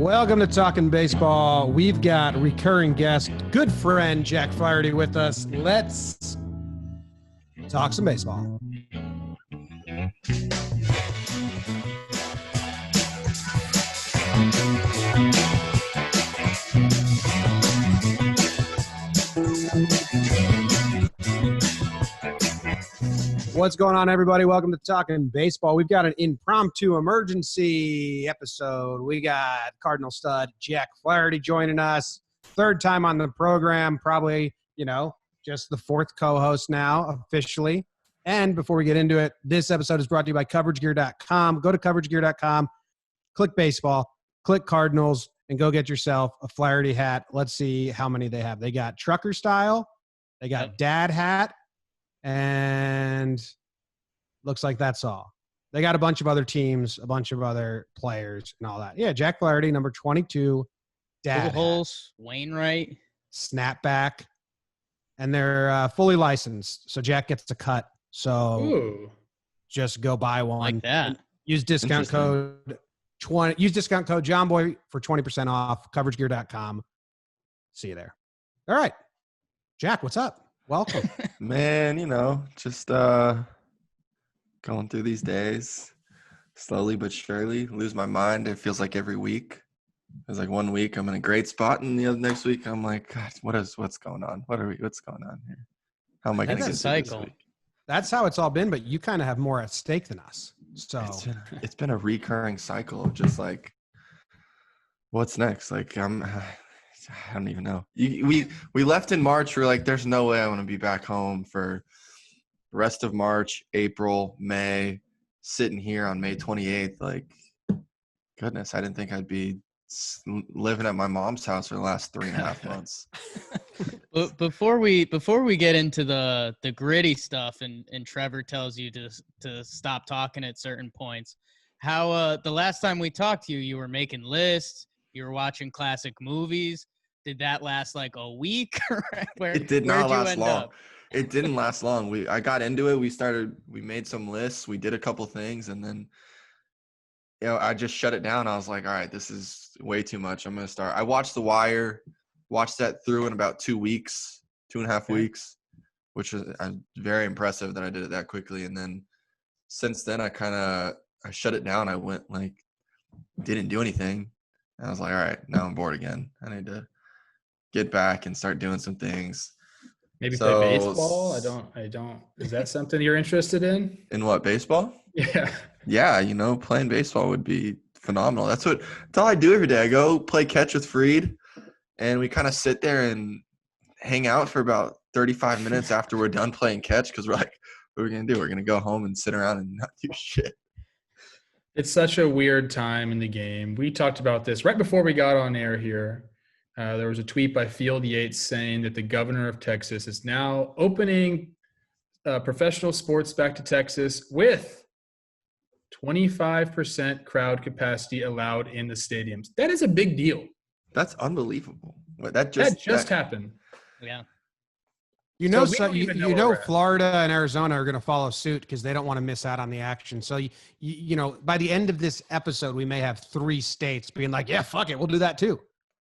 Welcome to Talkin' Baseball. We've got recurring guest, good friend Jack Flaherty with us. Let's talk some baseball. What's going on, everybody? Welcome to Talkin' Baseball. We've got an impromptu emergency episode. We got Cardinal stud Jack Flaherty joining us. Third time on the program, probably, just the fourth co-host now officially. And before we get into it, this episode is brought to you by CoverageGear.com. Go to CoverageGear.com, click baseball, click Cardinals, and go get yourself a Flaherty hat. Let's see how many they have. They got trucker style, they got dad hat, and looks like that's all. They got a bunch of other teams, a bunch of other players, and all that. Yeah, Jack Flaherty, number 22, dad Holes, Wainwright, snapback, and they're fully licensed. So Jack gets a cut. So just go buy one. Like that. Use discount code JOMBOY for 20% off. CoverageGear.com. See you there. All right, Jack, what's up? Welcome. Man, just going through these days, slowly but surely. Lose my mind. It feels like every week. It's like 1 week I'm in a great spot, and the other next week I'm like, God, what's going on? What's going on here? How am I going to get through this week? That's how it's all been, but you kind of have more at stake than us. So it's been a recurring cycle of just like, what's next? Like I don't even know. We left in March. We're like, there's no way I want to be back home for the rest of March, April, May, sitting here on May 28th. Like, goodness, I didn't think I'd be living at my mom's house for the last 3.5 months. But before we get into the gritty stuff and Trevor tells you to stop talking at certain points, how the last time we talked to you, you were making lists, you were watching classic movies. Did that last like a week? It did not last long. It didn't last long. I got into it. We made some lists. We did a couple things, and then I just shut it down. I was like, all right, this is way too much. I'm going to start. I watched The Wire, watched that through in about 2 weeks, 2.5 weeks, which was very impressive that I did it that quickly. And then since then, I shut it down. I went didn't do anything. And I was like, all right, now I'm bored again. I need to get back and start doing some things. Maybe play baseball? I don't. Is that something you're interested in? In what, baseball? Yeah. Yeah, playing baseball would be phenomenal. That's all I do every day. I go play catch with Freed, and we kind of sit there and hang out for about 35 minutes after we're done playing catch, because we're like, what are we going to do? We're going to go home and sit around and not do shit. It's such a weird time in the game. We talked about this right before we got on air here. There was a tweet by Field Yates saying that the governor of Texas is now opening professional sports back to Texas with 25% crowd capacity allowed in the stadiums. That is a big deal. That's unbelievable. That just happened. Yeah. Florida and Arizona are going to follow suit because they don't want to miss out on the action. So, by the end of this episode, we may have 3 states being like, yeah, fuck it, we'll do that too.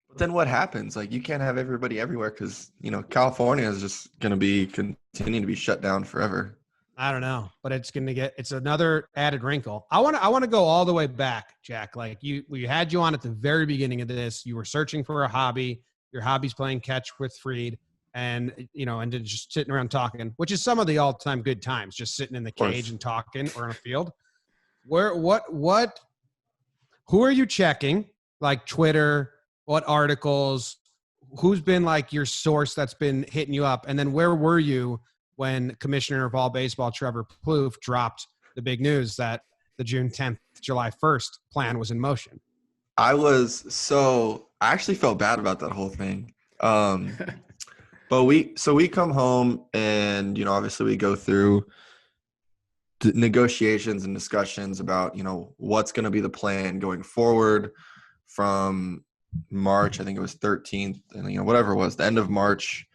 But then what happens? Like, you can't have everybody everywhere because, California is just going to continuing to be shut down forever. I don't know, but it's another added wrinkle. I want to go all the way back, Jack. Like we had you on at the very beginning of this. You were searching for a hobby. Your hobby's playing catch with Freed. And, and just sitting around talking, which is some of the all-time good times, just sitting in the cage and talking or on a field. Who are you checking? Like Twitter, what articles, who's been like your source that's been hitting you up? And then where were you when Commissioner of all baseball, Trevor Plouffe, dropped the big news that the June 10th, July 1st plan was in motion? I actually felt bad about that whole thing. But we come home and, obviously we go through negotiations and discussions about, what's going to be the plan going forward from March. I think it was 13th and, whatever it was, the end of March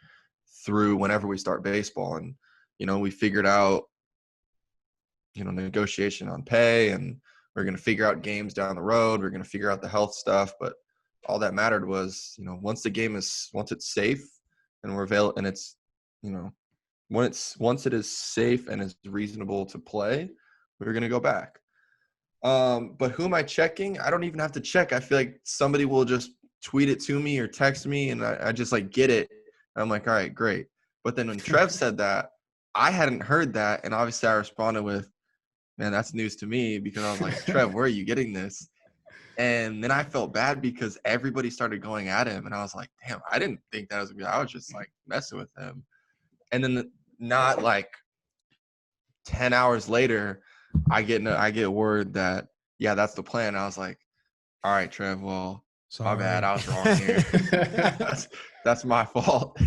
through whenever we start baseball. And, we figured out, negotiation on pay, and we're going to figure out games down the road. We're going to figure out the health stuff. But all that mattered was, once it's safe and we're available, and it's, once it is safe and is reasonable to play, we're going to go back. But who am I checking? I don't even have to check. I feel like somebody will just tweet it to me or text me, and I just like get it. And I'm like, all right, great. But then when Trev said that, I hadn't heard that. And obviously I responded with, man, that's news to me, because I was like, Trev, where are you getting this? And then I felt bad because everybody started going at him. And I was like, damn, I didn't think that was going to be, I was just like messing with him. And then not like 10 hours later, I get word that, yeah, that's the plan. I was like, all right, Trev, well, Sorry. my bad. I was wrong here. That's my fault.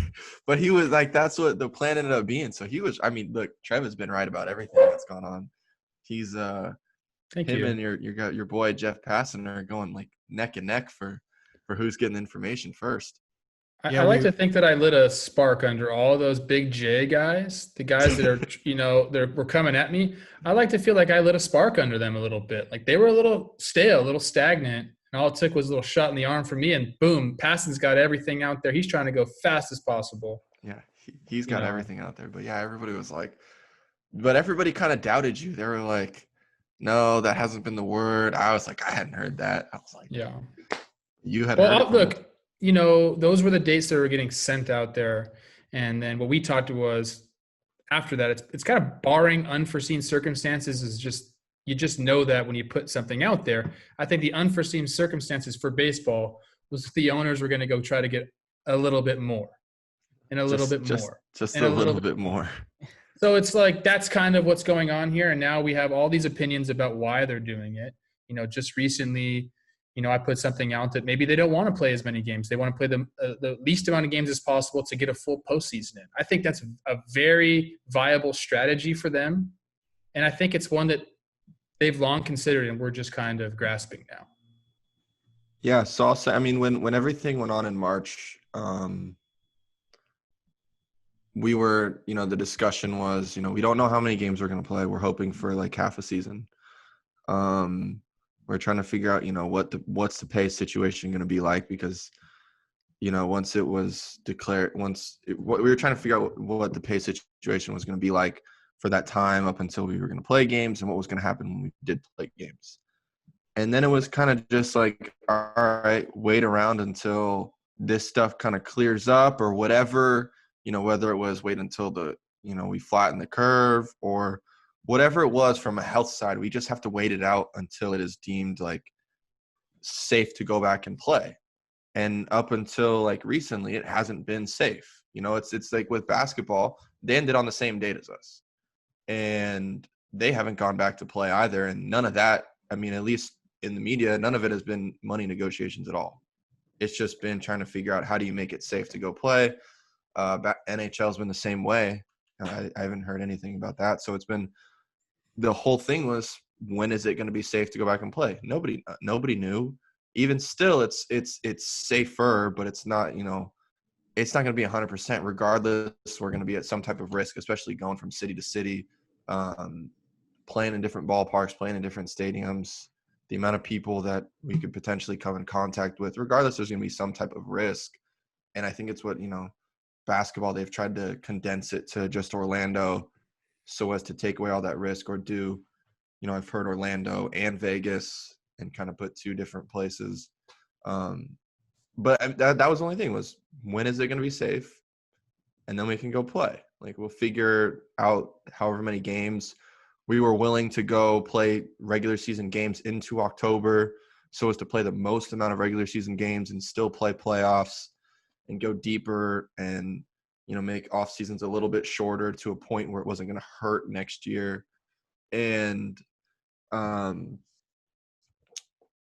But he was like, that's what the plan ended up being. So he was, I mean, look, Trev has been right about everything that's gone on. He's Thank him you. and your boy Jeff Passan are going like neck and neck for who's getting the information first. I like to think that I lit a spark under all those big J guys, the guys that are, were coming at me. I like to feel like I lit a spark under them a little bit. Like they were a little stale, a little stagnant. And all it took was a little shot in the arm from me, and boom, Passan's got everything out there. He's trying to go fast as possible. Yeah, he's got everything out there. But yeah, everybody was like, but everybody kind of doubted you. They were like, no, that hasn't been the word. I was like, I hadn't heard that. I was like, yeah, you had well, heard it. Look, those were the dates that were getting sent out there. And then what we talked to was after that, it's kind of barring unforeseen circumstances is just, you just know that when you put something out there. I think the unforeseen circumstances for baseball was the owners were going to go try to get a little bit more and a little bit more. Just a little bit more. So it's like, that's kind of what's going on here. And now we have all these opinions about why they're doing it. Just recently, I put something out that maybe they don't want to play as many games. They want to play the least amount of games as possible to get a full postseason in. I think that's a very viable strategy for them. And I think it's one that they've long considered, and we're just kind of grasping now. Yeah, so I'll say, I mean, when everything went on in March, we were, the discussion was, we don't know how many games we're going to play. We're hoping for like half a season. We're trying to figure out, what's the pay situation going to be like, because, once it was declared, we were trying to figure out what the pay situation was going to be like for that time up until we were going to play games and what was going to happen when we did play games. And then it was kind of just like, all right, wait around until this stuff kind of clears up or whatever, whether it was wait until we flatten the curve or whatever it was from a health side. We just have to wait it out until it is deemed like safe to go back and play. And up until like recently, it hasn't been safe. It's like with basketball, they ended on the same date as us. And they haven't gone back to play either. And none of that, I mean, at least in the media, none of it has been money negotiations at all. It's just been trying to figure out how do you make it safe to go play. NHL's been the same way. I haven't heard anything about that. So it's been, the whole thing was, when is it going to be safe to go back and play? Nobody knew. Even still, it's safer, but it's not, it's not going to be 100%. Regardless, we're going to be at some type of risk, especially going from city to city, playing in different ballparks, playing in different stadiums. The amount of people that we could potentially come in contact with, regardless, there's going to be some type of risk. And I think it's what, basketball, they've tried to condense it to just Orlando so as to take away all that risk, or do, I've heard Orlando and Vegas and kind of put two different places. But that was the only thing, was when is it going to be safe? And then we can go play. Like, we'll figure out however many games. We were willing to go play regular season games into October so as to play the most amount of regular season games and still play playoffs and go deeper and, make off seasons a little bit shorter to a point where it wasn't going to hurt next year. And,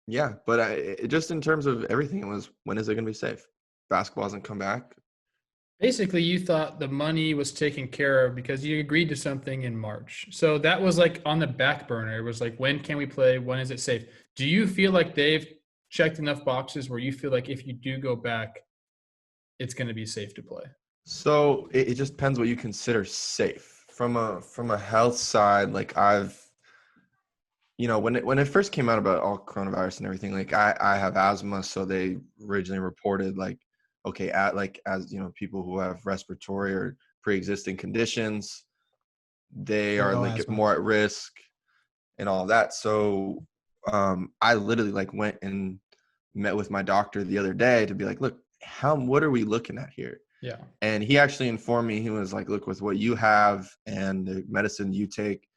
yeah, but it just in terms of everything, it was, when is it going to be safe? Basketball hasn't come back. Basically, you thought the money was taken care of because you agreed to something in March. So that was like on the back burner. It was like, when can we play? When is it safe? Do you feel like they've checked enough boxes where you feel like if you do go back, it's going to be safe to play? So it just depends what you consider safe. From a health side, like when it first came out about all coronavirus and everything, like I have asthma, so they originally reported like, okay, as people who have respiratory or pre-existing conditions, they are like asthma. more at risk and all of that. So I literally like went and met with my doctor the other day to be like, look, what are we looking at here? Yeah. And he actually informed me, he was like, look, with what you have and the medicine you take,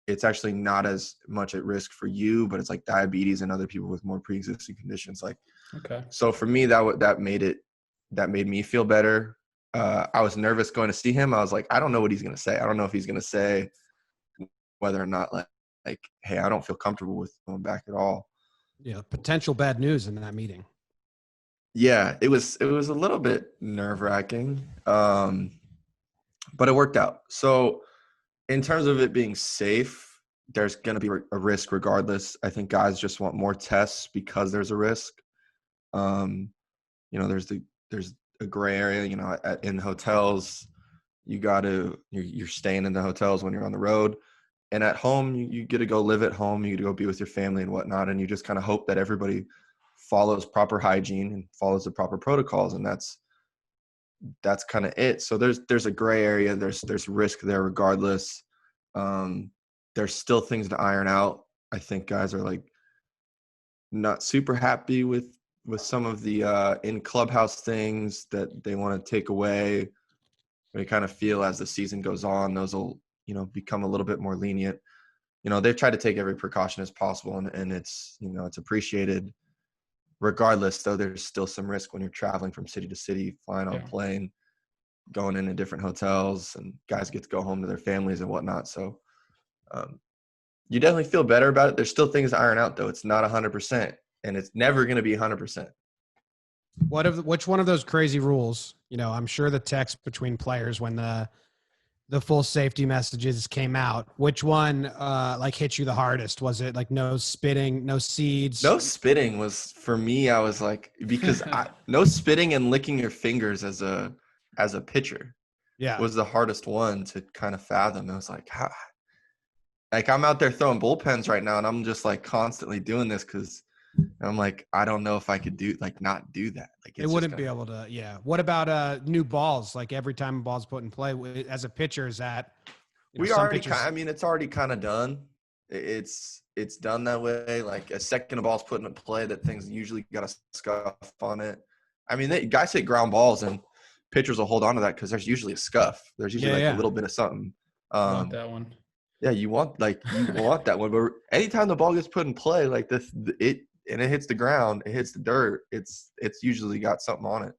it's actually not as much at risk for you, but it's like diabetes and other people with more pre-existing conditions. Like, okay. So for me, that made me feel better. I was nervous going to see him. I was like, I don't know what he's going to say. I don't know if he's going to say whether or not like, hey, I don't feel comfortable with going back at all. Yeah. Potential bad news in that meeting. Yeah, it was a little bit nerve-wracking, but it worked out. So in terms of it being safe, there's going to be a risk regardless. I think guys just want more tests because there's a risk. There's a gray area, in hotels, you're staying in the hotels when you're on the road, and at home, you get to go live at home. You get to go be with your family and whatnot. And you just kind of hope that everybody follows proper hygiene and follows the proper protocols. And that's kind of it. So there's a gray area. There's risk there regardless. There's still things to iron out. I think guys are like not super happy with some of the in clubhouse things that they want to take away. We kind of feel as the season goes on, those will, become a little bit more lenient. They've tried to take every precaution as possible, and it's, it's appreciated. Regardless, though, there's still some risk when you're traveling from city to city, flying on a plane, going into different hotels, and guys get to go home to their families and whatnot. So you definitely feel better about it. There's still things to iron out, though. It's not 100%, and it's never going to be 100%. Which one of those crazy rules, I'm sure the text between players when the full safety messages came out, which one hit you the hardest? Was it like no spitting, no seeds? No spitting was, for me, I was like, because no spitting and licking your fingers as a pitcher was the hardest one to kind of fathom. It was like, how? Like, I'm out there throwing bullpens right now, and I'm just like constantly doing this because I'm like, I don't know if I could not do that. Like, it wouldn't be able to. Yeah. What about new balls? Like every time a ball's put in play as a pitcher, is that it's already kind of done. It's done that way. Like a second a ball's put in play, that thing's usually got a scuff on it. I mean, guys hit ground balls and pitchers will hold on to that because there's usually a scuff. There's usually a little bit of something. I want that one. Yeah, you want that one. But anytime the ball gets put in play like this, and it hits the ground, it hits the dirt, it's usually got something on it.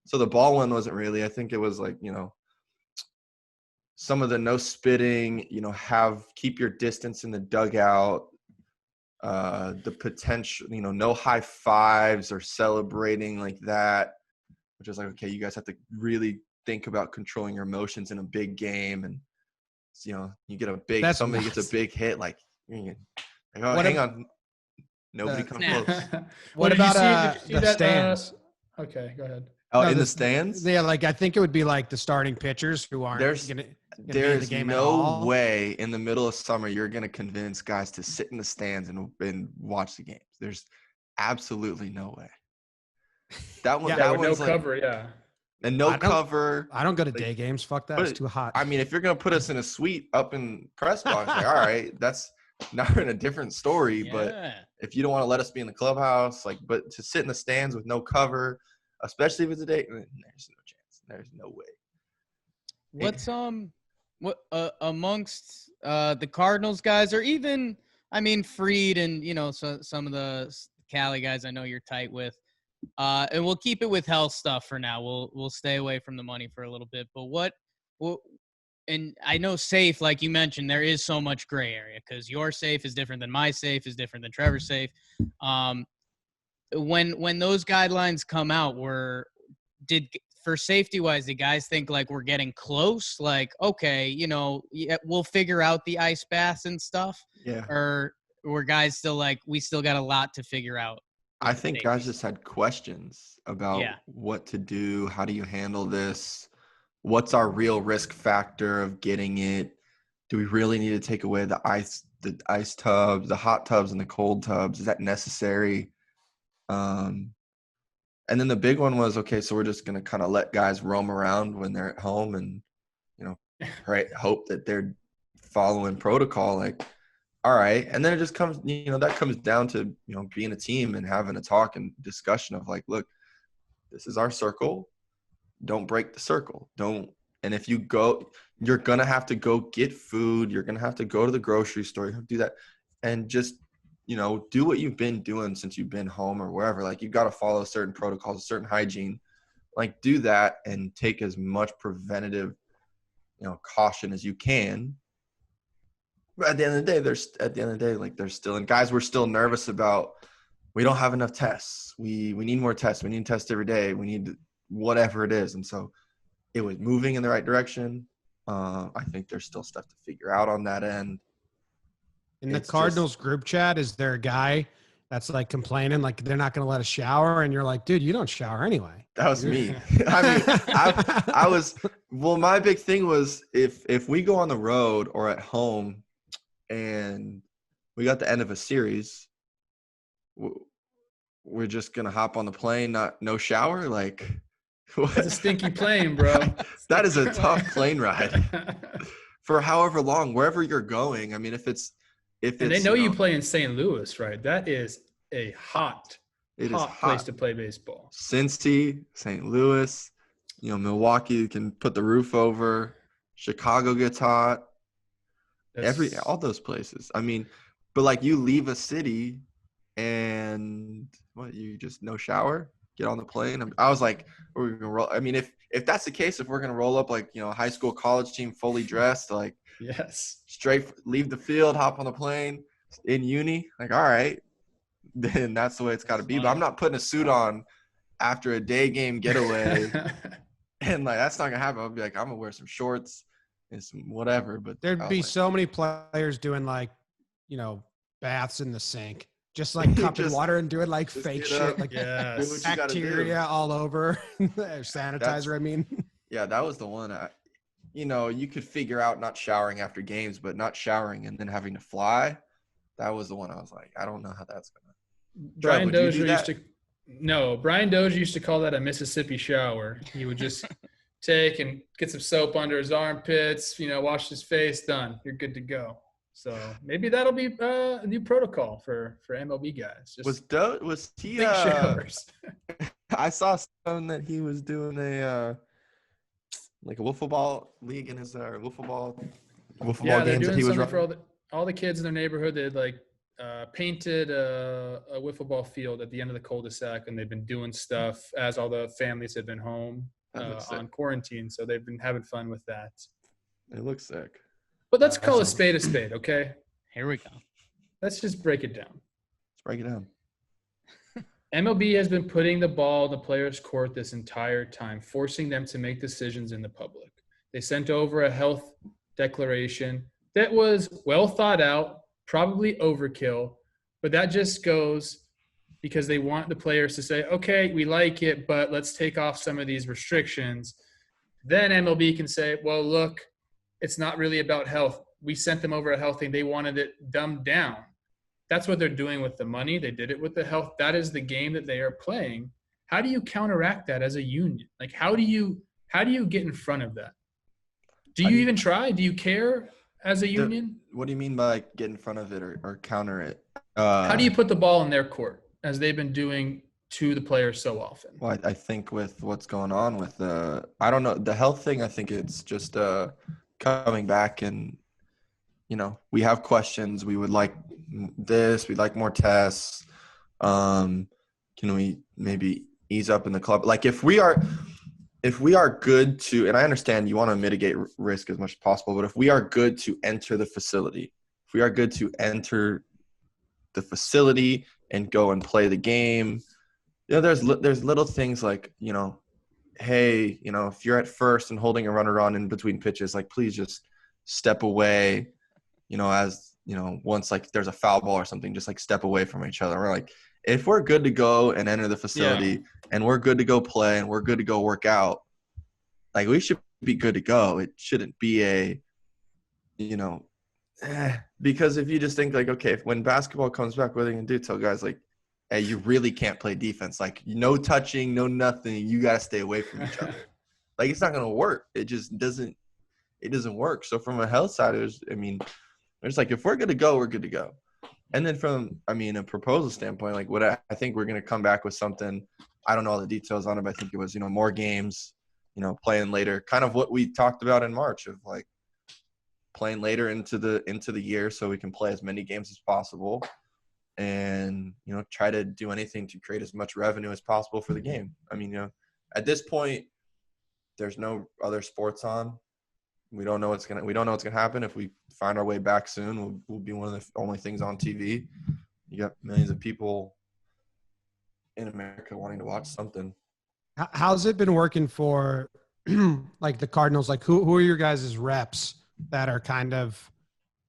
So the ball one wasn't really. I think it was like, some of the no spitting, keep your distance in the dugout, the potential, no high fives or celebrating like that, which is like, okay, you guys have to really think about controlling your emotions in a big game. And, you get somebody gets a big hit, like, hang on. Nobody comes close. What about the stands? Okay, go ahead. Oh, in the stands? Yeah, like I think it would be like the starting pitchers who aren't going to be in the game at all. No way in the middle of summer you're going to convince guys to sit in the stands and watch the games. There's absolutely no way. That one, that one's no cover, yeah. And no cover. I don't go to day games. Fuck that. It's too hot. I mean, if you're going to put us in a suite up in press box, like, all right, that's not in a different story. Yeah. But if you don't want to let us be in the clubhouse, but to sit in the stands with no cover, especially if it's a day, there's no chance. There's no way. What's amongst the Cardinals guys, or even, Fried and some of the Cali guys I know you're tight with, and we'll keep it with health stuff for now. We'll stay away from the money for a little bit. But what and I know safe, like you mentioned, there is so much gray area because your safe is different than my safe is different than Trevor's safe. When those guidelines come out, for safety wise, the guys think like we're getting close, like, okay, we'll figure out the ice baths and stuff. Yeah. Or were guys still like, we still got a lot to figure out? I think guys just had questions about what to do. How do you handle this? What's our real risk factor of getting it? do we really need to take away the ice tubs, the hot tubs and the cold tubs? Is that necessary? And then the big one was, okay, so we're just going to kind of let guys roam around when they're at home and, right, hope that they're following protocol. Like, all right. And then it just comes, that comes down to, being a team and having a talk and discussion of like, look, this is our circle. Don't break the circle. And if you go, you're going to have to go get food. You're going to have to go to the grocery store. You have to do that. And just, do what you've been doing since you've been home or wherever. Like, you've got to follow certain protocols, certain hygiene. Like, do that and take as much preventative, caution as you can. But at the end of the day, there's still, and guys were still nervous about, we don't have enough tests. We need more tests. We need tests every day. We need whatever it is. And so it was moving in the right direction. I think there's still stuff to figure out on that end. In the Cardinals group chat, is there a guy that's like complaining, like they're not going to let us shower? And you're like, dude, you don't shower anyway. That was me. I was, well, my big thing was if we go on the road or at home and we got the end of a series, we're just going to hop on the plane, no shower? Like, what? It's a stinky plane, bro. That is a tough plane ride for however long, wherever you're going. I mean, if they know you play in St. Louis, right? That is a hot place to play baseball. Cincy, St. Louis, Milwaukee, you can put the roof over. Chicago gets hot. All those places. I mean, but like, you leave a city and you just no shower, get on the plane. I was like, are we gonna roll? I mean, if that's the case, if we're gonna roll up like, high school, college team, fully dressed, like, yes, straight leave the field, hop on the plane in uni, like, all right, then that's the way it's got to be. But I'm not putting a suit on after a day game getaway, and like, that's not gonna happen. I'll be like, I'm gonna wear some shorts and some whatever. But there'd be so many players doing like, baths in the sink, just like cupping water and doing like fake shit, like bacteria all over, sanitizer. I mean, yeah, that was the one. You could figure out not showering after games, but not showering and then having to fly. That was the one I was like, I don't know how that's gonna. Brian Dozier used to call that a Mississippi shower. He would just take and get some soap under his armpits, wash his face, done. You're good to go. So maybe that'll be a new protocol for MLB guys. Just was he showers? I saw something that he was doing like a wiffle ball league in his wiffle ball games that he was running for all the kids in their neighborhood. They had like painted a wiffle ball field at the end of the cul-de-sac, and they've been doing stuff as all the families have been home on quarantine. So they've been having fun with that. It looks sick. But let's call a spade, okay? Here we go. Let's just break it down. Let's break it down. MLB has been putting the ball in the players' court this entire time, forcing them to make decisions in the public. They sent over a health declaration that was well thought out, probably overkill, but that just goes because they want the players to say, okay, we like it, but let's take off some of these restrictions. Then MLB can say, well, look, it's not really about health. We sent them over a health thing. They wanted it dumbed down. That's what they're doing with the money. They did it with the health. That is the game that they are playing. How do you counteract that as a union? Like, how do you get in front of that? Do you even try? Do you care as a union? What do you mean by like, get in front of it or counter it? How do you put the ball in their court as they've been doing to the players so often? Well, I think with what's going on with I don't know, the health thing, I think it's just coming back and, we have questions. We would like this. We'd like more tests. Can we maybe ease up in the club? Like if we are good to, and I understand you want to mitigate risk as much as possible, but if we are good to enter the facility, and go and play the game, there's little things like, hey, if you're at first and holding a runner on in between pitches, like please just step away, once like there's a foul ball or something, just like step away from each other. We're like, if we're good to go and enter the facility and we're good to go play and we're good to go work out, like we should be good to go. It shouldn't be Because if you just think like, okay, when basketball comes back, what are they going to do? Tell guys like, hey, you really can't play defense. Like, no touching, no nothing. You got to stay away from each other. Like, it's not going to work. It just doesn't work. So from a health side, there's like, if we're good to go, we're good to go. And then from, a proposal standpoint, like what I think we're going to come back with something, I don't know all the details on it, but I think it was, more games, playing later, kind of what we talked about in March of like playing later into the year so we can play as many games as possible and, try to do anything to create as much revenue as possible for the game. At this point, there's no other sports on. We don't know what's gonna happen. If we find our way back soon, we'll be one of the only things on TV. You got millions of people in America wanting to watch something. How's it been working for like the Cardinals? Like who are your guys' reps that are kind of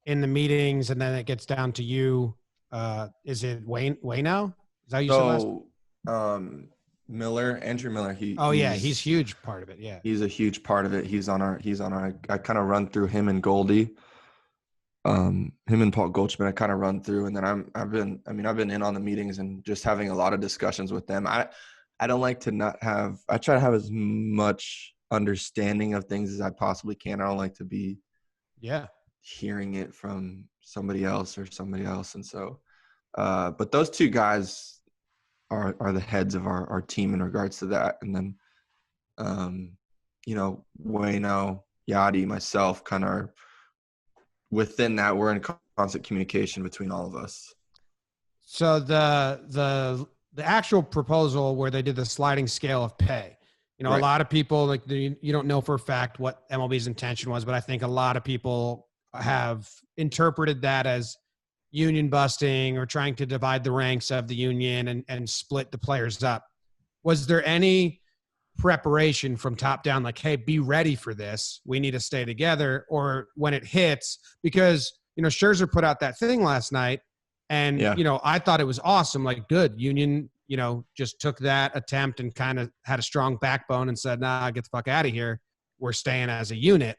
in the meetings and then it gets down to you? Is it Wayno? Is that how you said last? Andrew Miller. He's huge part of it. Yeah. He's a huge part of it. He's on our, I kind of run through him and Goldie. Him and Paul Goldschmidt, I kind of run through, and then I've been in on the meetings and just having a lot of discussions with them. I don't like to I try to have as much understanding of things as I possibly can. I don't like to be hearing it from somebody else. And so, but those two guys are the heads of our team in regards to that. And then, Wayno, Yadi, myself kind of are within that. We're in constant communication between all of us. So the actual proposal where they did the sliding scale of pay, right. A lot of people like you don't know for a fact what MLB's intention was, but I think a lot of people have interpreted that as union busting or trying to divide the ranks of the union and split the players up. Was there any preparation from top down, like, hey, be ready for this, we need to stay together? Or when it hits, because, Scherzer put out that thing last night and, I thought it was awesome. Like, good union, just took that attempt and kind of had a strong backbone and said, nah, get the fuck out of here. We're staying as a unit.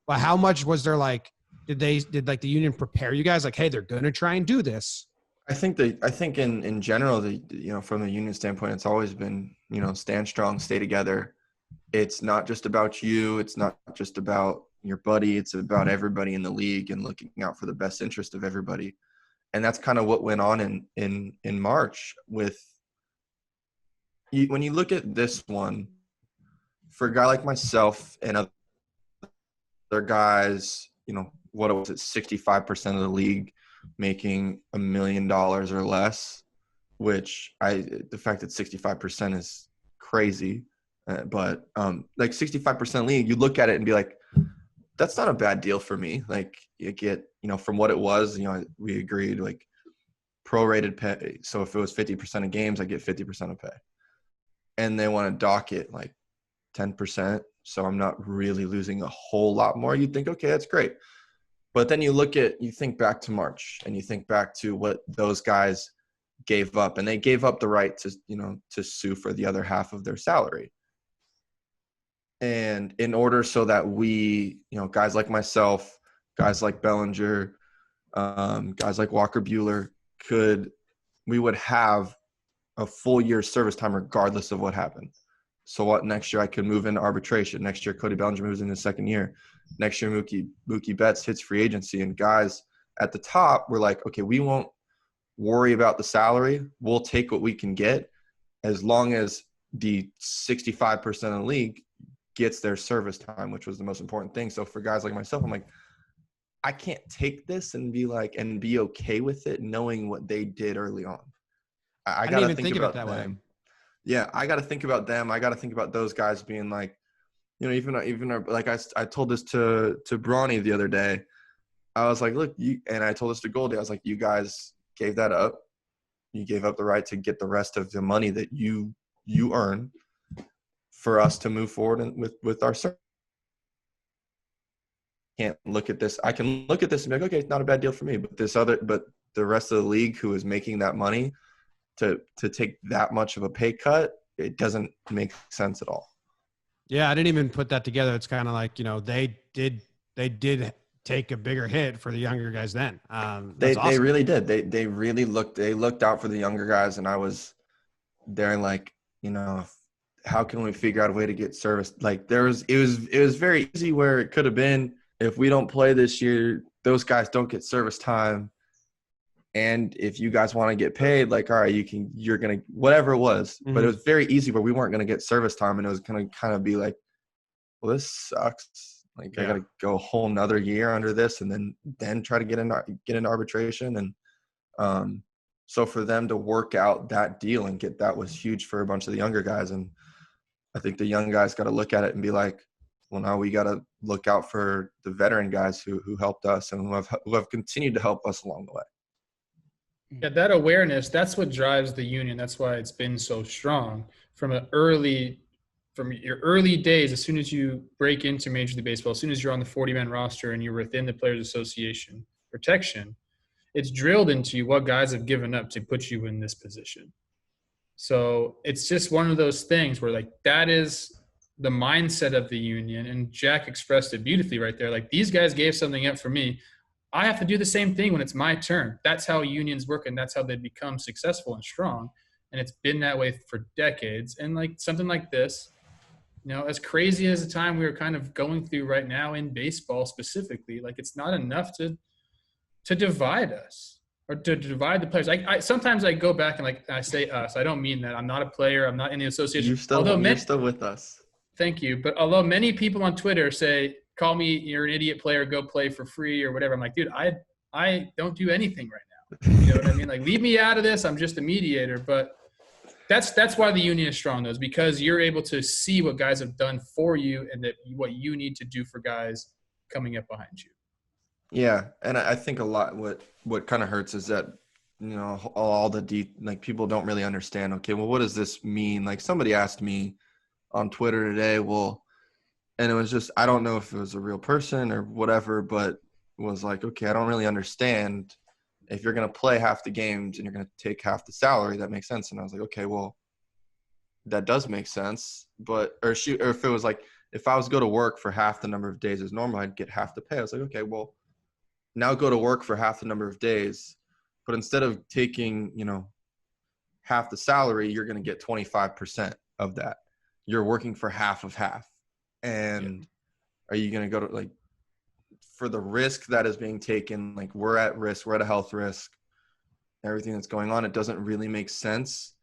But how much was there like, did the union prepare you guys? Like, hey, they're going to try and do this. I think in general, from the union standpoint, it's always been, stand strong, stay together. It's not just about you. It's not just about your buddy. It's about everybody in the league and looking out for the best interest of everybody. And that's kind of what went on in March with when you look at this one, for a guy like myself and other guys, what was it, 65% of the league making $1 million or less, which the fact that 65% is crazy. But like 65% league, you look at it and be like, that's not a bad deal for me. Like you get, from what it was, we agreed like prorated pay. So if it was 50% of games, I get 50% of pay. And they want to dock it like 10%. So I'm not really losing a whole lot more. You'd think, okay, that's great. But then you think back to March and you think back to what those guys gave up, and they gave up the right to sue for the other half of their salary. And in order so that we, guys like myself, guys like Bellinger, guys like Walker Buehler we would have a full year's service time regardless of what happened. So what, next year I could move into arbitration. Next year, Cody Bellinger moves in the second year. Next year, Mookie Betts hits free agency. And guys at the top were like, okay, we won't worry about the salary. We'll take what we can get as long as the 65% of the league gets their service time, which was the most important thing. So for guys like myself, I'm like, I can't take this and be okay with it knowing what they did early on. I got to think about that them. Way. Yeah, I got to think about them. I got to think about those guys being like, even like I told this to Bronny the other day. I was like, look, and I told this to Goldie. I was like, you guys gave that up. You gave up the right to get the rest of the money that you earn for us to move forward with our service. Can't look at this. I can look at this and be like, okay, it's not a bad deal for me. But the rest of the league who is making that money to take that much of a pay cut, it doesn't make sense at all. Yeah, I didn't even put that together. It's kind of like, they did take a bigger hit for the younger guys then. They awesome. really did. They really looked out for the younger guys, and I was there like, how can we figure out a way to get service? Like it was very easy where it could have been, if we don't play this year, those guys don't get service time. And if you guys want to get paid, like, all right, you're going to, whatever it was. Mm-hmm. But it was very easy where we weren't going to get service time. And it was going to kind of be like, well, this sucks. Like, I got to go a whole nother year under this and then try to get into arbitration. And so for them to work out that deal and get that was huge for a bunch of the younger guys. And I think the young guys got to look at it and be like, well, now we got to look out for the veteran guys who helped us and who have continued to help us along the way. Yeah, that awareness, that's what drives the union. That's why it's been so strong from your early days. As soon as you break into Major League Baseball, as soon as you're on the 40-man roster and you're within the Players Association protection, it's drilled into you what guys have given up to put you in this position. So it's just one of those things where, like, that is the mindset of the union. And Jack expressed it beautifully right there. Like, these guys gave something up for me. I have to do the same thing when it's my turn. That's how unions work, and that's how they become successful and strong. And it's been that way for decades. And like something like this, as crazy as the time we are kind of going through right now in baseball specifically, like, it's not enough to divide us or to divide the players. I sometimes I go back and, like, I say us. I don't mean that. I'm not a player. I'm not in the association. You're still with us. Thank you. But although many people on Twitter say, call me, you're an idiot player, go play for free or whatever. I'm like, dude, I don't do anything right now. You know what I mean? Like, leave me out of this. I'm just a mediator. But that's why the union is strong, though, is because you're able to see what guys have done for you and what you need to do for guys coming up behind you. Yeah, and I think a lot what kind of hurts is that, all the people don't really understand, okay, well, what does this mean? Like, somebody asked me on Twitter today, and it was just, I don't know if it was a real person or whatever, but was like, okay, I don't really understand. If you're going to play half the games and you're going to take half the salary, that makes sense. And I was like, okay, well, that does make sense. Or if it was like, if I was to go to work for half the number of days as normal, I'd get half the pay. I was like, okay, well, now go to work for half the number of days, but instead of taking, half the salary, you're going to get 25% of that. You're working for half of half. And are you going to go to, like, for the risk that is being taken, like, we're at risk, we're at a health risk, everything that's going on, it doesn't really make sense.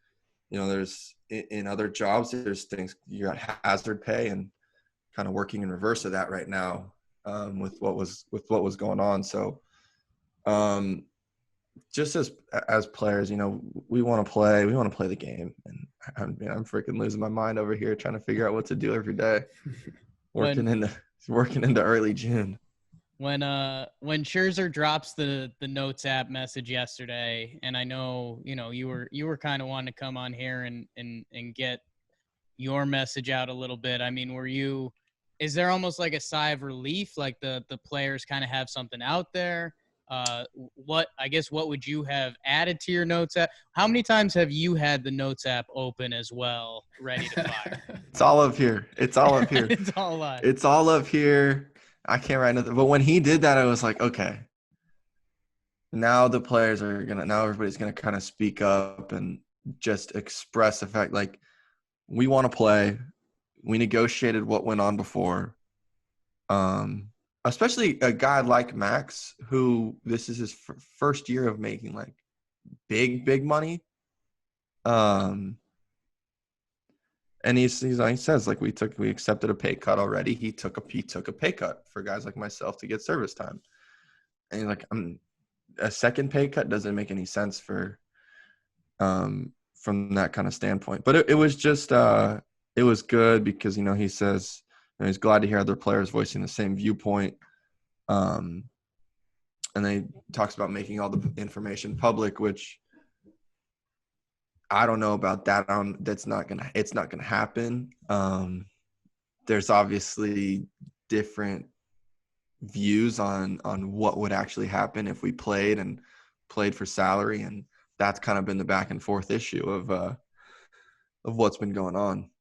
There's in other jobs, there's things, you got hazard pay and kind of working in reverse of that right now with what was going on. So just as players, we want to play the game, and I'm freaking losing my mind over here trying to figure out what to do every day. Working into early June. When Scherzer drops the Notes app message yesterday, and I know you were kind of wanting to come on here and get your message out a little bit. I mean, is there almost like a sigh of relief, like the players kind of have something out there? What would you have added to your Notes app? How many times have you had the Notes app open as well, ready to fire? It's all up here. It's all up here. It's all live. It's all up here. I can't write nothing. But when he did that, I was like, okay, now everybody's going to kind of speak up and just express the fact, like, we want to play. We negotiated what went on before. Especially a guy like Max, who this is his first year of making, like, big money. And he says, like, we accepted a pay cut already. He took a pay cut for guys like myself to get service time. And he's like, a second pay cut doesn't make any sense from that kind of standpoint. But it was just it was good because, he says, he's glad to hear other players voicing the same viewpoint. And then he talks about making all the information public, which I don't know about that. It's not gonna happen. There's obviously different views on what would actually happen if we played for salary, and that's kind of been the back and forth issue of what's been going on.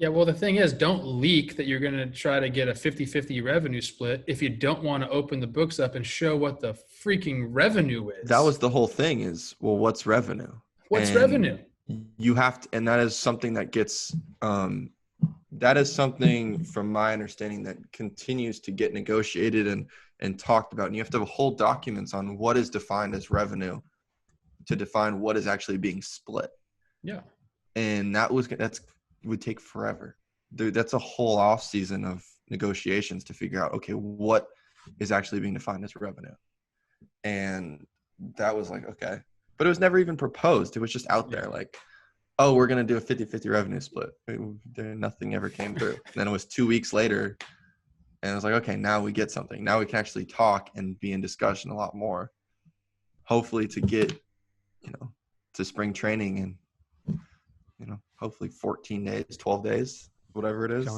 Yeah, well, the thing is, don't leak that you're going to try to get a 50-50 revenue split if you don't want to open the books up and show what the freaking revenue is. That was the whole thing is, well, what's revenue? What's revenue? You have to, and that is something that gets, that is something from my understanding that continues to get negotiated and talked about. And you have to have whole documents on what is defined as revenue to define what is actually being split. Yeah. And would take forever. Dude, that's a whole off season of negotiations to figure out, okay, what is actually being defined as revenue. And that was like, okay. But it was never even proposed. It was just out there like, oh, we're going to do a 50-50 revenue split. Nothing ever came through. Then it was 2 weeks later, and it was like, okay, now we get something. Now we can actually talk and be in discussion a lot more. Hopefully to get, to spring training and, hopefully 14 days, 12 days, whatever it is.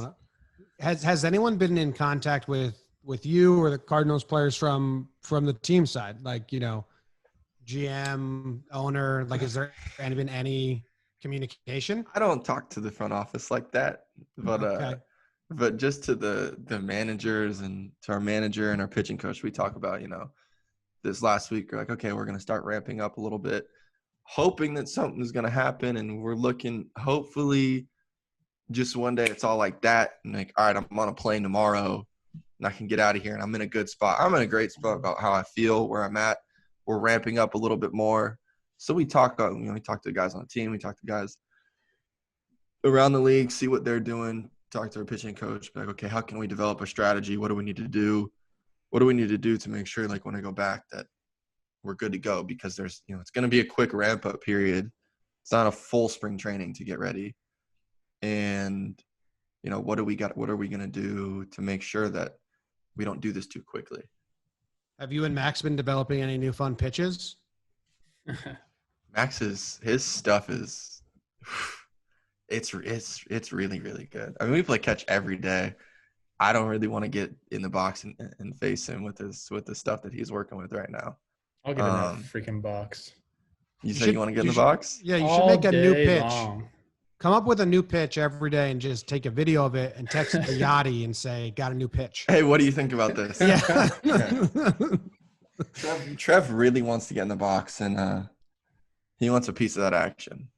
Has anyone been in contact with you or the Cardinals players from the team side? Like, GM, owner, like, is there been any communication? I don't talk to the front office like that, but okay. But just to the managers and to our manager and our pitching coach, we talk about, this last week, we're like, okay, we're going to start ramping up a little bit, hoping that something's going to happen. And we're looking, hopefully just one day it's all like that. And like, all right, I'm on a plane tomorrow and I can get out of here and I'm in a good spot. I'm in a great spot about how I feel, where I'm at. We're ramping up a little bit more. So we talk, we talk to the guys on the team. We talk to guys around the league, see what they're doing, talk to our pitching coach, be like, okay, how can we develop a strategy? What do we need to do? What do we need to do to make sure, like, when I go back that we're good to go? Because there's, it's going to be a quick ramp up period. It's not a full spring training to get ready. And, what are we going to do to make sure that we don't do this too quickly? Have you and Max been developing any new fun pitches? His stuff is, it's really, really good. I mean, we play catch every day. I don't really want to get in the box and face him with the stuff that he's working with right now. I'll get in that freaking box. You say you want to get in the box? Yeah, you should make a new pitch. Long. Come up with a new pitch every day and just take a video of it and text the Yachty and say, got a new pitch. Hey, what do you think about this? Yeah. Trev really wants to get in the box, and he wants a piece of that action.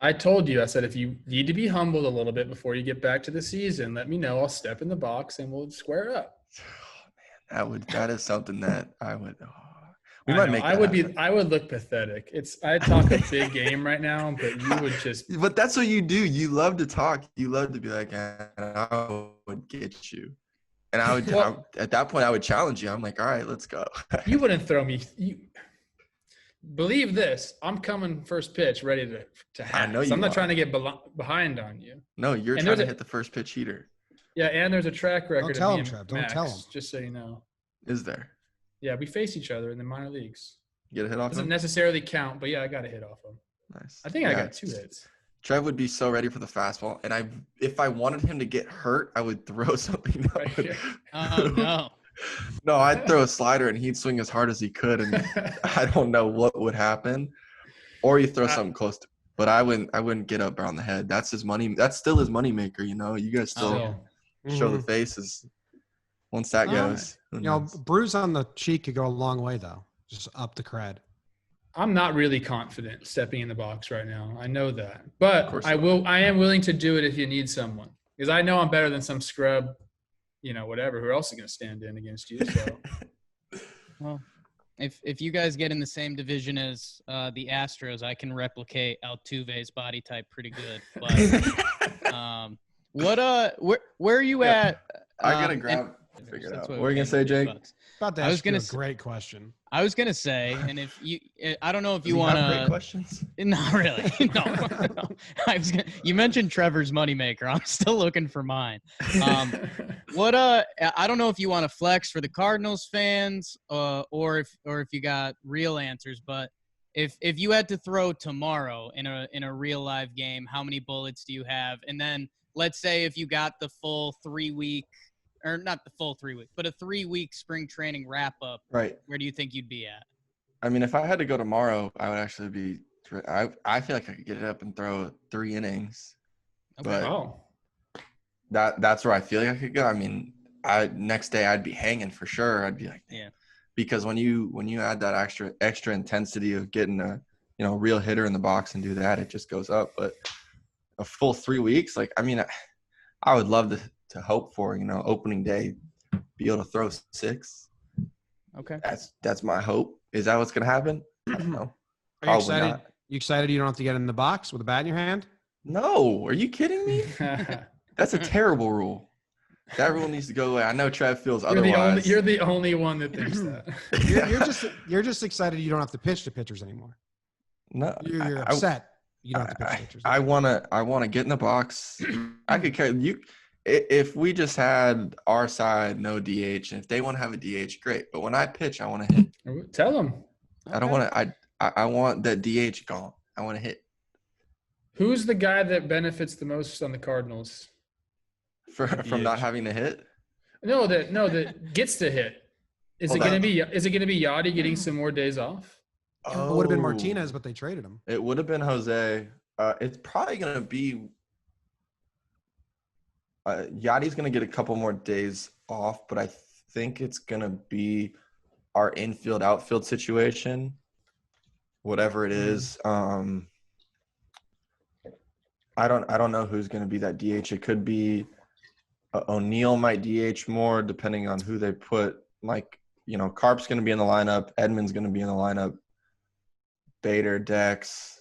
I told you, I said, if you need to be humbled a little bit before you get back to the season, let me know. I'll step in the box and we'll square up. Oh, man, that is something that I would. We might make. I would look pathetic. I talk a big game right now, but you would just. But that's what you do. You love to talk. You love to be like, I would get you, and I would. At that point, I would challenge you. I'm like, all right, let's go. You wouldn't throw me. Believe this, I'm coming first pitch, ready to have. I know I'm not trying to get behind on you. No, you're trying to hit the first pitch heater. Yeah, and there's a track record. Don't tell him, Trev. Don't tell him. Just so you know. Is there? Yeah, we face each other in the minor leagues. You get a hit off him? Doesn't necessarily count, but yeah, I got a hit off him. Nice. I think I got 2 hits. Trev would be so ready for the fastball, and if I wanted him to get hurt, I would throw something. Right here. Oh, no. No, I'd throw a slider, and he'd swing as hard as he could, and I don't know what would happen. Or you throw something close to, but I wouldn't get up around the head. That's his money. That's still his money maker. You guys still show the faces. Once that goes, bruise on the cheek could go a long way, though. Just up the cred. I'm not really confident stepping in the box right now. I know that, but I am willing to do it if you need someone, because I know I'm better than some scrub, whatever. Who else is going to stand in against you? So. Well, if you guys get in the same division as the Astros, I can replicate Altuve's body type pretty good. But where are you at? I gotta figure it out. What were you gonna say, Jake? About to ask you a great question. I was gonna say, and if you, I don't know if you want to. Great questions? Not really. No. You mentioned Trevor's moneymaker. I'm still looking for mine. I don't know if you want to flex for the Cardinals fans, or if you got real answers. But if you had to throw tomorrow in a real live game, how many bullets do you have? And then let's say if you got the full 3-week. Or not the full 3 weeks, but a 3-week spring training wrap up. Right. Where do you think you'd be at? I mean, if I had to go tomorrow, I would actually be. I feel like I could get it up and throw 3 innings. Okay. But That's where I feel like I could go. I mean, next day I'd be hanging for sure. I'd be like, Yeah. Because when you add that extra intensity of getting a real hitter in the box and do that, it just goes up. But a full 3 weeks, like, I mean, I would love to hope for, opening day, be able to throw 6. Okay. That's my hope. Is that what's gonna happen? I don't know. Are you excited? Not. You excited you don't have to get in the box with a bat in your hand? No, are you kidding me? That's a terrible rule. That rule needs to go away. I know Trev feels otherwise. You're the only one that thinks that. You're just excited you don't have to pitch to pitchers anymore. No, you're upset you don't have to pitch to pitchers. I wanna get in the box. I could carry you. If we just had our side no DH, and if they want to have a DH, great. But when I pitch, I want to hit. Tell them. I don't want to. I want that DH gone. I want to hit. Who's the guy that benefits the most on the Cardinals? From not having to hit? No, that gets to hit. Is it going to be Yachty getting some more days off? It would have been Martinez, but they traded him. It would have been Jose. It's probably going to be Yachty's going to get a couple more days off, but I think it's going to be our infield outfield situation, whatever it is. I don't know who's going to be that DH. It could be O'Neill might DH more depending on who they put. Like, Carp's going to be in the lineup. Edmonds going to be in the lineup. Bader, Dex.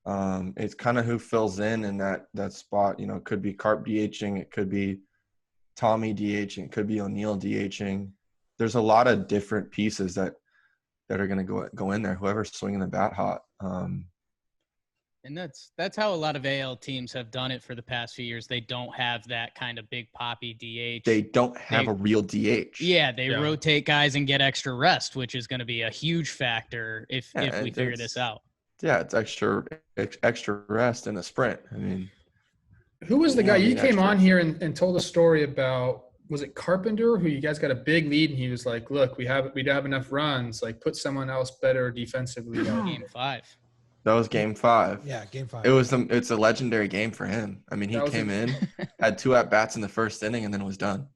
It's kind of who fills in that spot. It could be Carp DHing. It could be Tommy DHing. It could be O'Neill DHing. There's a lot of different pieces that are going to go in there. Whoever's swinging the bat hot. And that's how a lot of AL teams have done it for the past few years. They don't have that kind of big poppy DH. They don't have a real DH. Yeah, they rotate guys and get extra rest, which is going to be a huge factor if we figure this out. Yeah, it's extra rest in a sprint. I mean, who was the guy you came on here and told a story about? Was it Carpenter, who you guys got a big lead, and he was like, "Look, we don't have enough runs. Like, put someone else better defensively." Game 5. That was game 5. Yeah, game 5. It's a legendary game for him. I mean, he came in, had 2 at-bats in the first inning, and then was done.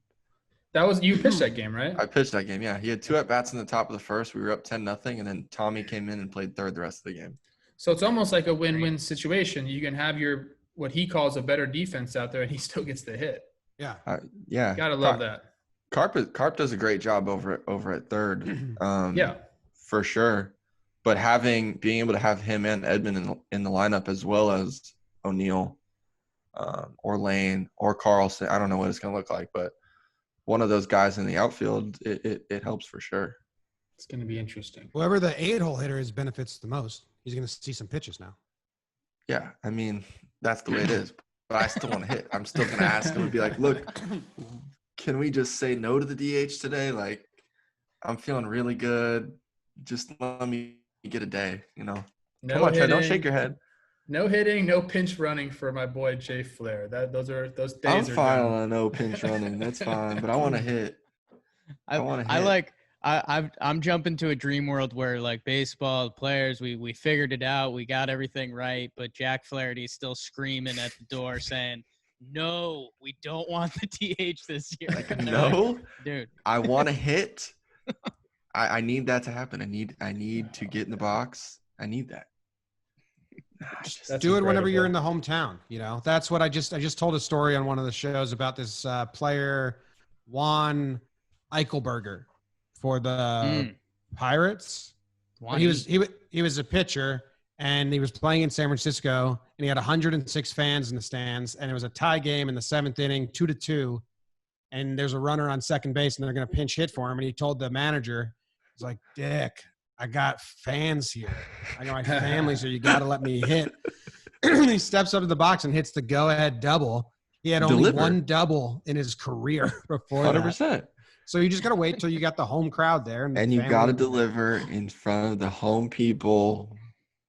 You pitched that game, right? I pitched that game, yeah. He had 2 at-bats in the top of the first. We were up 10-0, and then Tommy came in and played third the rest of the game. So it's almost like a win-win situation. You can have what he calls a better defense out there, and he still gets the hit. Yeah. Yeah. Gotta love that. Carp does a great job over at third. Yeah. For sure. But being able to have him and Edmund in the lineup as well as O'Neill or Lane or Carlson, I don't know what it's going to look like, but one of those guys in the outfield, it helps for sure. It's going to be interesting. Whoever the 8-hole hitter is benefits the most. He's going to see some pitches now. Yeah, I mean, that's the way it is. But I still want to hit. I'm still going to ask him and be like, look, can we just say no to the DH today? Like, I'm feeling really good. Just let me get a day, No Come on, Trey, don't shake your head. No hitting, no pinch running for my boy Jay Flair. Those days I'm are fine done. on no pinch running. That's fine, but I want to hit. I'm jumping to a dream world where, like, baseball players, we figured it out, we got everything right, but Jack Flaherty's still screaming at the door saying, "No, we don't want the DH this year." No, dude, I want to hit. I need that to happen. I need to get in the box. I need that. Just do it whenever you're in the hometown. That's what I just told a story on one of the shows about this player, Juan Eichelberger, for the Pirates. He was a pitcher, and he was playing in San Francisco, and he had 106 fans in the stands, and it was a tie game in the 7th inning, 2-2, and there's a runner on second base, and they're going to pinch hit for him, and he told the manager, he's like, "Dick, I got fans here. I got my family, so you got to let me hit." He steps up to the box and hits the go-ahead double. He had only one double in his career before 100%. that. So you just got to wait till you got the home crowd there. And you got to deliver in front of the home people.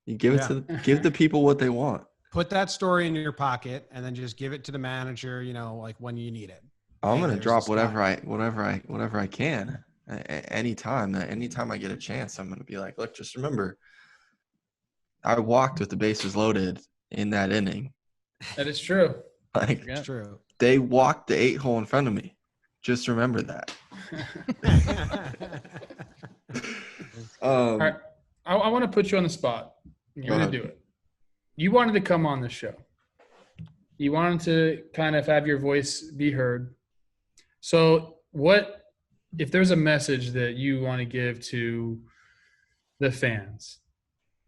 You give give the people what they want. Put that story in your pocket and then just give it to the manager, like when you need it. I'm going to drop whatever I can. Anytime I get a chance, I'm going to be like, look, just remember, I walked with the bases loaded in that inning. That is true. It's true. They walked the 8-hole in front of me. Just remember that. All right. I want to put you on the spot. You're going to do it. You wanted to come on the show. You wanted to kind of have your voice be heard. So if there's a message that you want to give to the fans,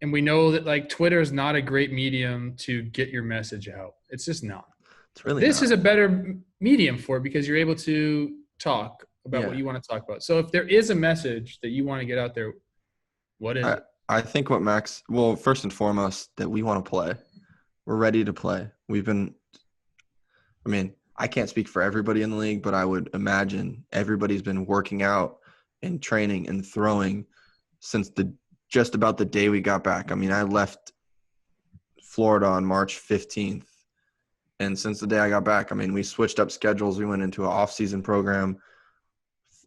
and we know that like Twitter is not a great medium to get your message out. It's just not. It's really this not. is a better medium for it because you're able to talk about what you want to talk about. So if there is a message that you want to get out there, what is it? I think what Max – well, first and foremost, that we want to play. We're ready to play. I can't speak for everybody in the league, but I would imagine everybody's been working out and training and throwing since just about the day we got back. I mean, I left Florida on March 15th. And since the day I got back, we switched up schedules. We went into an off-season program,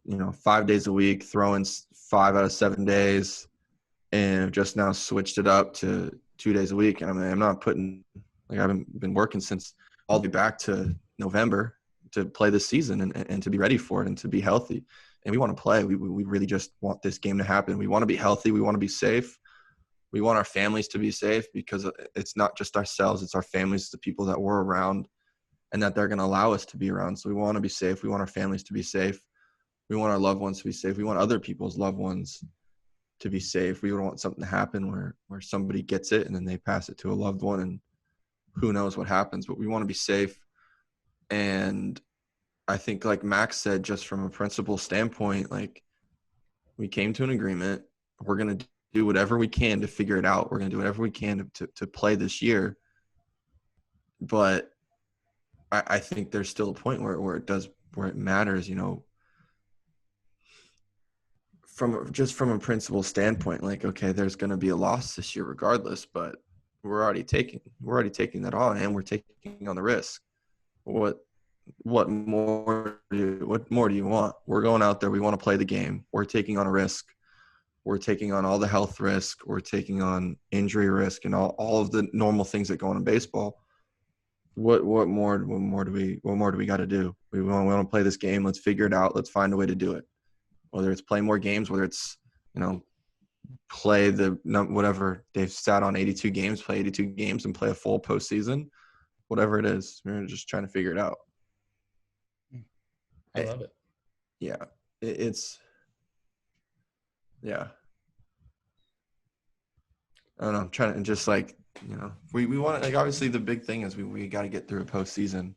5 days a week, throwing 5 out of 7 days, and just now switched it up to 2 days a week. And I'm not putting – I haven't been working since all the way back to November to play this season and to be ready for it and to be healthy. And we want to play. We really just want this game to happen. We want to be healthy. We want to be safe. We want our families to be safe because it's not just ourselves. It's our families, it's the people that we're around and that they're going to allow us to be around. So we want to be safe. We want our families to be safe. We want our loved ones to be safe. We want other people's loved ones to be safe. We don't want something to happen where somebody gets it and then they pass it to a loved one and who knows what happens. But we want to be safe. And I think like Max said, just from a principle standpoint, like we came to an agreement. We're going to do whatever we can to figure it out. We're going to do whatever we can to play this year. But I think there's still a point where it matters, from a principle standpoint, like, okay, there's going to be a loss this year regardless, but we're already taking that on and we're taking on the risk. What more do you want? We're going out there. We want to play the game. We're taking on a risk. We're taking on all the health risk. We're taking on injury risk and all of the normal things that go on in baseball. What more do we got to do? We want to play this game. Let's figure it out. Let's find a way to do it. Whether it's play more games, whether it's, play whatever they've sat on 82 games, play 82 games and play a full postseason, whatever it is, we're just trying to figure it out. I love it. Yeah. Yeah. I don't know. I'm trying to just we want to, obviously the big thing is we got to get through a postseason.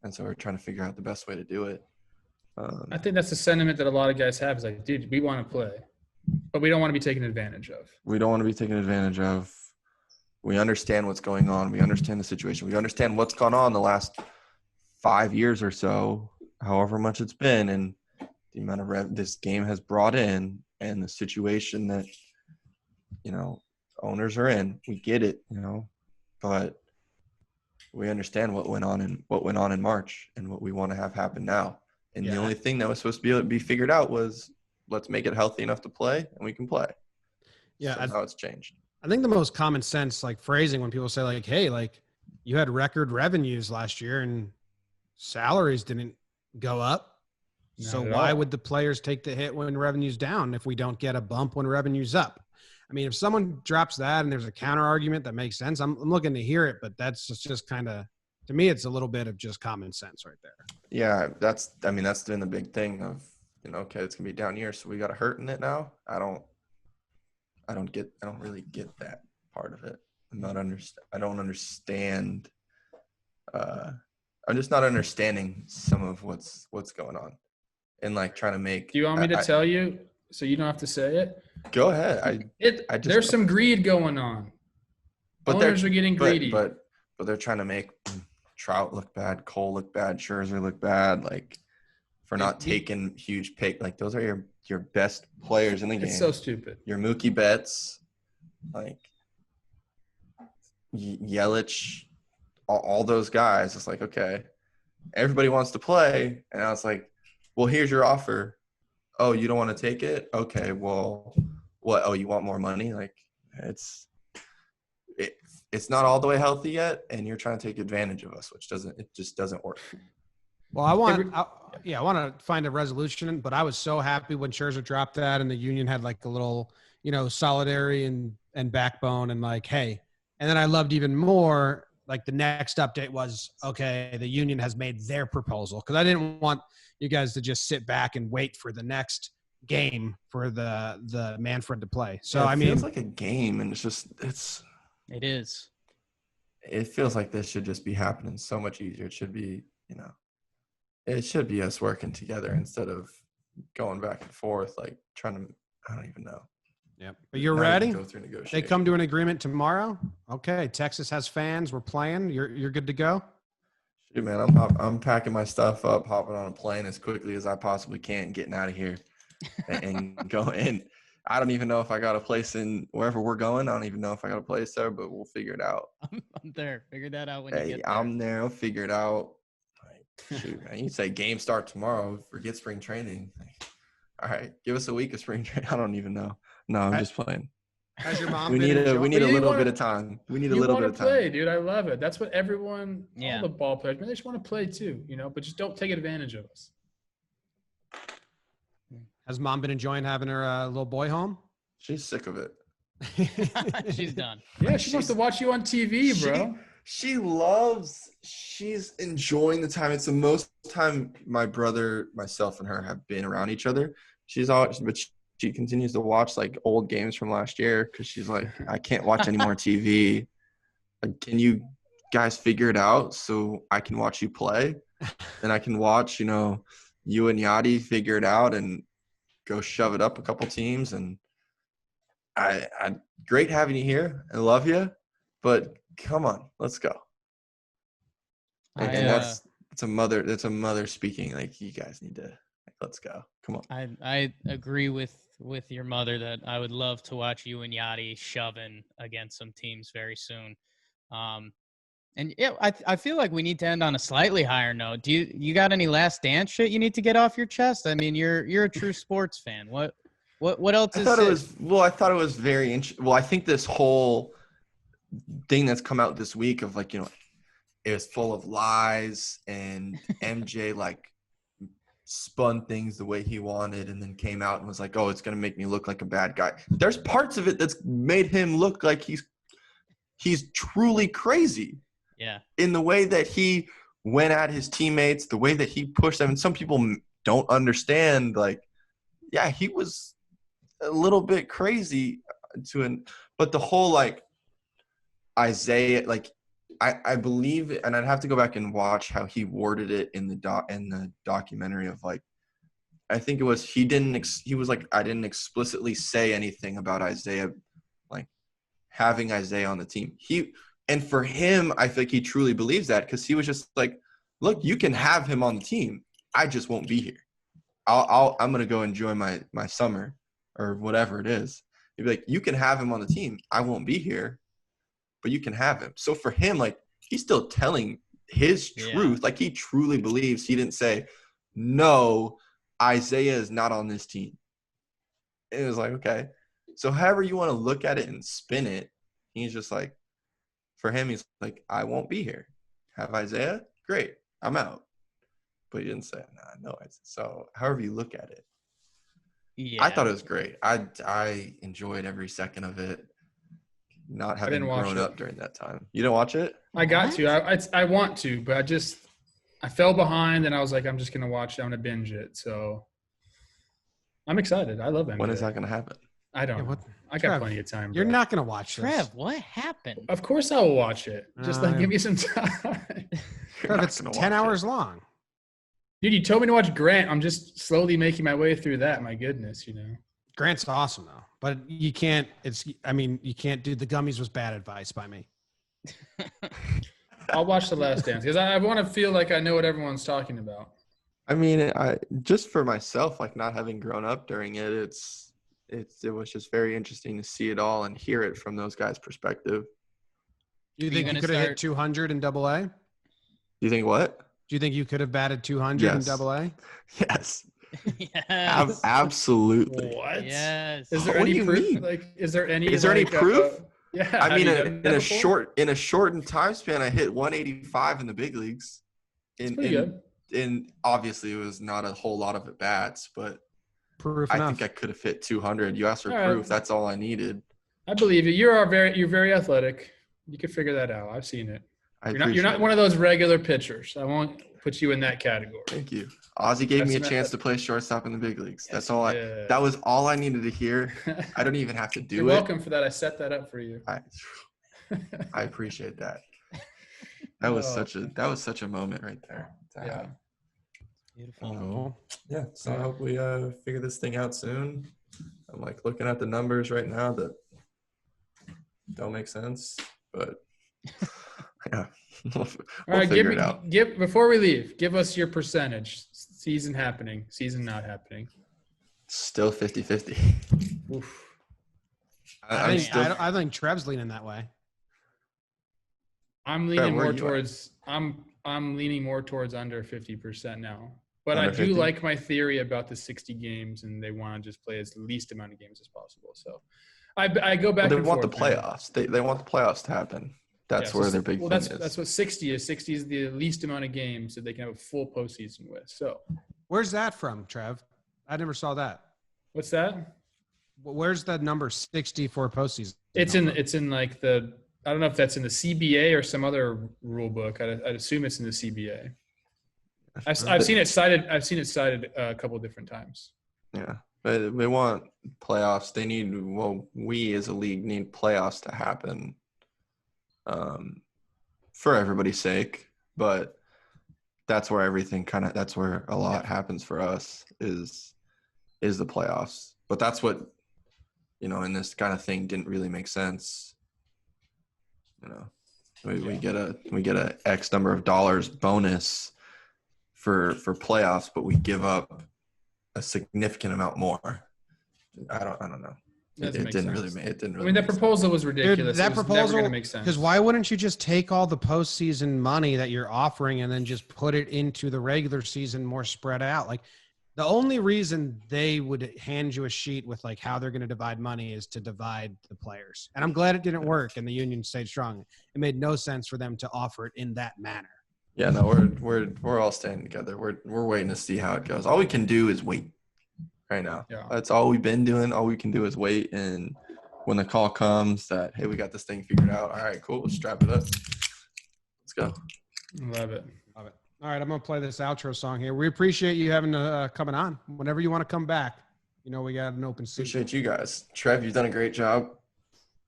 And so we're trying to figure out the best way to do it. I think that's the sentiment that a lot of guys have is like, dude, we want to play, but we don't want to be taken advantage of. We don't want to be taken advantage of. We understand what's going on. We understand the situation. We understand what's gone on the last 5 years or so, however much it's been, and the amount of this game has brought in and the situation that, owners are in. We get it, but we understand what went on in March and what we want to have happen now. And the only thing that was supposed to be figured out was let's make it healthy enough to play and we can play. Yeah. That's how it's changed. I think the most common sense, phrasing when people say hey, you had record revenues last year and salaries didn't go up. So why would the players take the hit when revenue's down if we don't get a bump when revenue's up? If someone drops that and there's a counter argument that makes sense, I'm looking to hear it, but that's just kind of, to me, it's a little bit of just common sense right there. Yeah. That's been the big thing of, okay, it's gonna be down year. So we got a hurt in it now. I don't really get that part of it. I don't understand. I'm just not understanding some of what's going on and trying to make. Do you want me to tell you so you don't have to say it? Go ahead. There's some greed going on. But owners are getting greedy. But they're trying to make Trout look bad, Cole look bad, Scherzer look bad, for not taking huge pay. Those are your best players in the game. It's so stupid. Your Mookie Betts, Yelich, all those guys. It's okay, everybody wants to play. And I was well, here's your offer. Oh, you don't want to take it? Okay, well, what? Oh, you want more money? It's not all the way healthy yet, and you're trying to take advantage of us, which just doesn't work. Well, I want to find a resolution, but I was so happy when Scherzer dropped that and the union had like a little, solidarity and backbone and like, hey, and then I loved even more, like the next update was, okay, the union has made their proposal. Cause I didn't want you guys to just sit back and wait for the next game for the Manfred to play. So, it feels like a game and It is. It feels like this should just be happening so much easier. It should be, it should be us working together instead of going back and forth, like trying to, I don't even know. Yeah. But you're ready? Go through negotiations. They come to an agreement tomorrow. Okay. Texas has fans. We're playing. You're good to go. Shoot, man, I'm packing my stuff up, hopping on a plane as quickly as I possibly can, getting out of here and going. I don't even know if I got a place in wherever we're going. I don't even know if I got a place there, but we'll figure it out. I'm there. Figure that out when you get there. I'm there. I'll figure it out. Shoot, man, you say game start tomorrow. Forget spring training. All right, give us a week of spring training. I don't even know. No, I'm just playing. Has your mom we need a little bit of time. We need a little bit of time. You want to play, dude. I love it. That's what everyone, Yeah. all the ball players, man, they just want to play too, but just don't take advantage of us. Has mom been enjoying having her little boy home? She's sick of it. She's done. Yeah, she wants to watch you on TV, bro. She's enjoying the time. It's the most time my brother, myself, and her have been around each other. But she continues to watch like old games from last year because she's like, I can't watch any more TV. Like, can you guys figure it out so I can watch you play? And I can watch, you and Yachty figure it out and go shove it up a couple teams. And I great having you here. I love you, but come on, let's go. And it's a mother speaking. Like, you guys need to, let's go. Come on. I agree with your mother that I would love to watch you and Yachty shoving against some teams very soon. And yeah, I feel like we need to end on a slightly higher note. Do you got any Last Dance shit you need to get off your chest? I mean, you're a true sports fan. What else is? I thought it was very interesting. Well, I think this whole thing that's come out this week of like, it was full of lies and MJ like spun things the way he wanted and then came out and was like, oh, it's going to make me look like a bad guy. There's parts of it that's made him look like he's truly crazy. Yeah. In the way that he went at his teammates, the way that he pushed them. And some people don't understand, like, yeah, he was a little bit crazy but the whole like Isaiah, like I believe, and I'd have to go back and watch how he worded it in the documentary of like, I think it was, he was like, I didn't explicitly say anything about Isaiah, like having Isaiah on the team. And for him, I think he truly believes that because he was just like, look, you can have him on the team. I just won't be here. I'm going to go enjoy my summer or whatever it is. He'd be like, you can have him on the team. I won't be here, but you can have him. So for him, like, he's still telling his truth. Yeah. Like, he truly believes. He didn't say, no, Isaiah is not on this team. And it was like, okay. So however you want to look at it and spin it, he's just like, for him, he's like, I won't be here. Have Isaiah? Great. I'm out. But he didn't say, no. So however you look at it. Yeah. I thought it was great. I enjoyed every second of it. Not having grown up during that time. You didn't watch it? I got to. I want to, but I fell behind and I was like, I'm just going to watch it. I'm going to binge it. So I'm excited. I love MJ. When is that going to happen? I don't know. I got plenty of time. You're not going to watch this. Trev, what happened? Of course I will watch it. Just give me some time. Trev, it's 10 hours long. Dude, you told me to watch Grant. I'm just slowly making my way through that. My goodness, Grant's awesome though, but you can't do the gummies was bad advice by me. I'll watch The Last Dance because I want to feel like I know what everyone's talking about. I mean, just for myself, like not having grown up during it, it was just very interesting to see it all and hear it from those guys' perspective. Do you think you could have hit 200 in AA? Do you think what? Do you think you could have batted 200 in AA? Yes. Yes. Absolutely. What? Yes. Is there any proof? Like, is there any proof? Yeah. I mean, in a shortened time span, I hit 185 in the big leagues. That's pretty good. and obviously it was not a whole lot of at bats, but Proof I enough. think I could have fit 200. You asked for All proof. right. That's all I needed. I believe you. You're very athletic. You can figure that out. I've seen it. You're not one of those regular pitchers. I won't put you in that category. Thank you. Ozzie gave me a chance to play shortstop in the big leagues. Yes, That's all that was all I needed to hear. I don't even have to do You're it. You're welcome for that. I set that up for you. I appreciate that. That was such a moment right there. Yeah. Beautiful. Yeah. So I hope we figure this thing out soon. I'm like looking at the numbers right now that don't make sense, but yeah. We'll all right, figure it out. Before we leave, give us your percentage. Season happening, season not happening. Still 50-50. Oof. I think Trev's leaning that way. I'm leaning more towards I'm leaning more towards under 50% now. But I do like my theory about the 60 games, and they want to just play as the least amount of games as possible. So I go back. They want the playoffs. They want the playoffs to happen. That's where their big thing is. That's what 60 is. 60 is the least amount of games that they can have a full postseason with. So where's that from, Trev? I never saw that. What's that? Where's the number 60 for postseason? It's in like the, I don't know if that's in the CBA or some other rule book. I'd assume it's in the CBA. I've seen it cited. I've seen it cited a couple of different times. Yeah, but they want playoffs. They need. Well, we as a league need playoffs to happen, for everybody's sake. But that's where everything that's where a lot happens for us is the playoffs. But that's what, in this kind of thing didn't really make sense. We get a X number of dollars bonus for playoffs, but we give up a significant amount more. I don't know. It didn't really. I mean, that proposal was ridiculous. Dude, that proposal never going to make sense. Because why wouldn't you just take all the postseason money that you're offering and then just put it into the regular season more spread out? Like, the only reason they would hand you a sheet with like how they're going to divide money is to divide the players. And I'm glad it didn't work and the union stayed strong. It made no sense for them to offer it in that manner. Yeah, no, we're all staying together. We're waiting to see how it goes. All we can do is wait right now. Yeah. That's all we've been doing. All we can do is wait. And when the call comes that, hey, we got this thing figured out. All right, cool. Let's strap it up. Let's go. Love it. All right, I'm going to play this outro song here. We appreciate you having coming on. Whenever you want to come back, we got an open seat. Appreciate you guys. Trev, you've done a great job.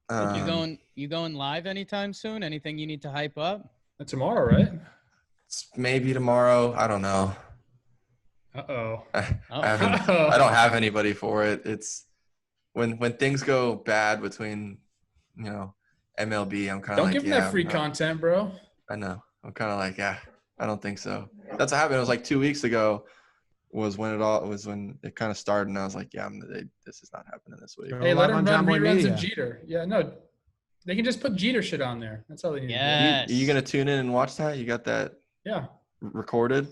You going live anytime soon? Anything you need to hype up? Tomorrow, right? Maybe tomorrow. I don't know. Uh-oh. I don't have anybody for it. It's when things go bad between, MLB, I'm kind of like, don't give them that free content, bro. I know. I'm kind of like, I don't think so. That's what happened. It was like 2 weeks ago was when it kind of started, and I was like, this is not happening this week. Hey, let them run reruns of Jeter. Yeah, no, they can just put Jeter shit on there. That's all they need to do. Are you going to tune in and watch that? You got that recorded?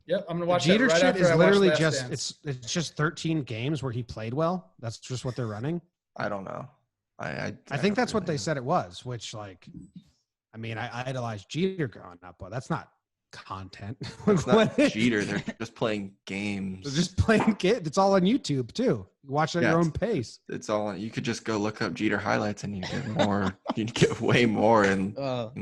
Yep, I'm going to watch Jeter that right shit after is I literally watch just, Dance. it's just 13 games where he played well. That's just what they're running. I don't know. I think that's what they said it was, which I idolized Jeter growing up, but that's not content. It's not Jeter. They're just playing games. They're just playing games. It's all on YouTube too. You watch it at your own pace. It's all on. You could just go look up Jeter highlights and you get more. You get way more in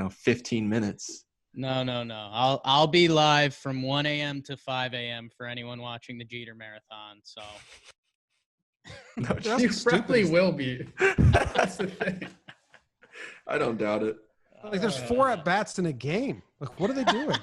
15 minutes. No. I'll be live from 1 a.m. to 5 a.m. for anyone watching the Jeter marathon. So you probably will be. That's the thing. I don't doubt it. Like there's 4 at-bats in a game. Like, what are they doing?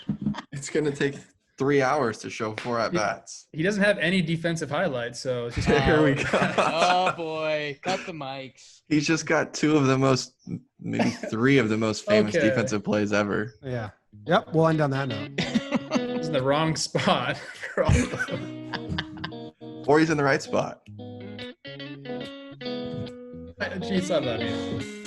It's going to take 3 hours to show 4 at-bats. He doesn't have any defensive highlights, so it's just here we go. Oh, boy. Cut the mics. He's just got 2 of the most, maybe 3 of the most famous defensive plays ever. Yeah. Yep, we'll end on that note. He's in the wrong spot. Or he's in the right spot. Jeez, I love you.